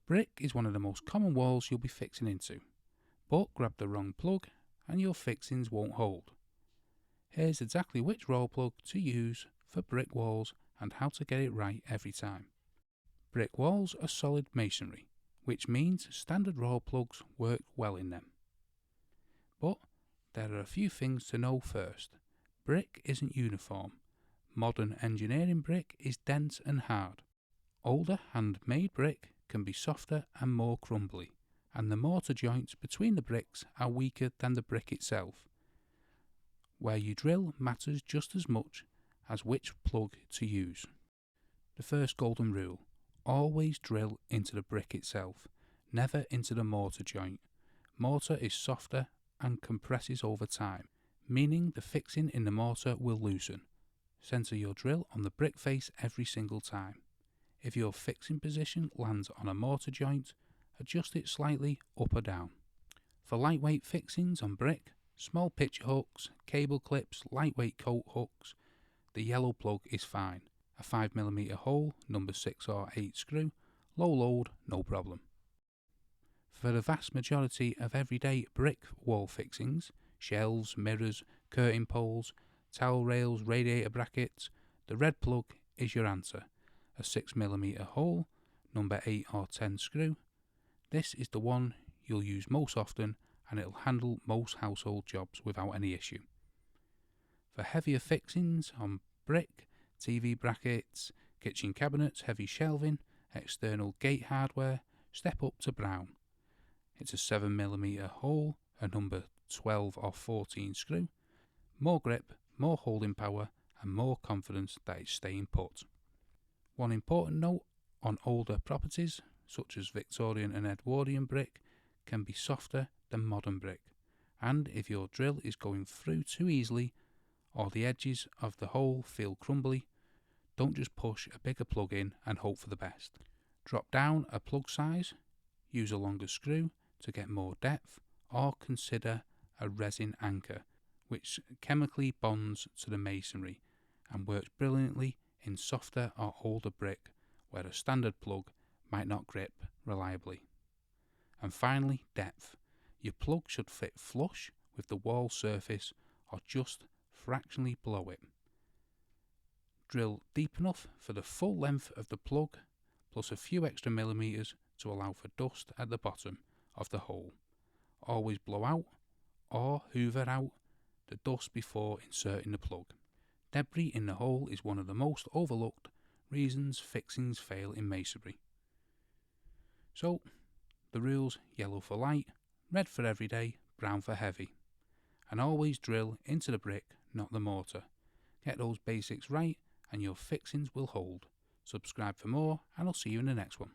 Brick is one of the most common walls you'll be fixing into, but grab the wrong plug and your fixings won't hold. Here's exactly which Rawl plug to use for brick walls and how to get it right every time. Brick walls are solid masonry, which means standard Rawl plugs work well in them. But there are a few things to know first. Brick isn't uniform. Modern engineering brick is dense and hard. Older handmade brick can be softer and more crumbly, and the mortar joints between the bricks are weaker than the brick itself. Where you drill matters just as much as which plug to use. The first golden rule: always drill into the brick itself, never into the mortar joint. Mortar is softer and compresses over time, meaning the fixing in the mortar will loosen. Centre your drill on the brick face every single time. If your fixing position lands on a mortar joint, adjust it slightly up or down. For lightweight fixings on brick, small pitch hooks, cable clips, lightweight coat hooks, the yellow plug is fine. A 5mm hole, number 6 or 8 screw, low load, no problem. For the vast majority of everyday brick wall fixings, shelves, mirrors, curtain poles, towel rails, radiator brackets, the red plug is your answer. A 6mm hole, number 8 or 10 screw. This is the one you'll use most often and it'll handle most household jobs without any issue. For heavier fixings on brick, TV brackets, kitchen cabinets, heavy shelving, external gate hardware, step up to brown. It's a 7mm hole, a number 12 or 14 screw. More grip, more holding power and more confidence that it's staying put. One important note on older properties, such as Victorian and Edwardian brick, can be softer than modern brick, and if your drill is going through too easily or the edges of the hole feel crumbly, don't just push a bigger plug in and hope for the best. Drop down a plug size, use a longer screw to get more depth, or consider a resin anchor, which chemically bonds to the masonry and works brilliantly in softer or older brick where a standard plug might not grip reliably. And finally, depth. Your plug should fit flush with the wall surface or just fractionally below it. Drill deep enough for the full length of the plug, plus a few extra millimeters to allow for dust at the bottom of the hole. Always blow out or hoover out the dust before inserting the plug. Debris in the hole is one of the most overlooked reasons fixings fail in masonry. So, the rules: yellow for light, red for everyday, brown for heavy. And always drill into the brick, not the mortar. Get those basics right and your fixings will hold. Subscribe for more and I'll see you in the next one.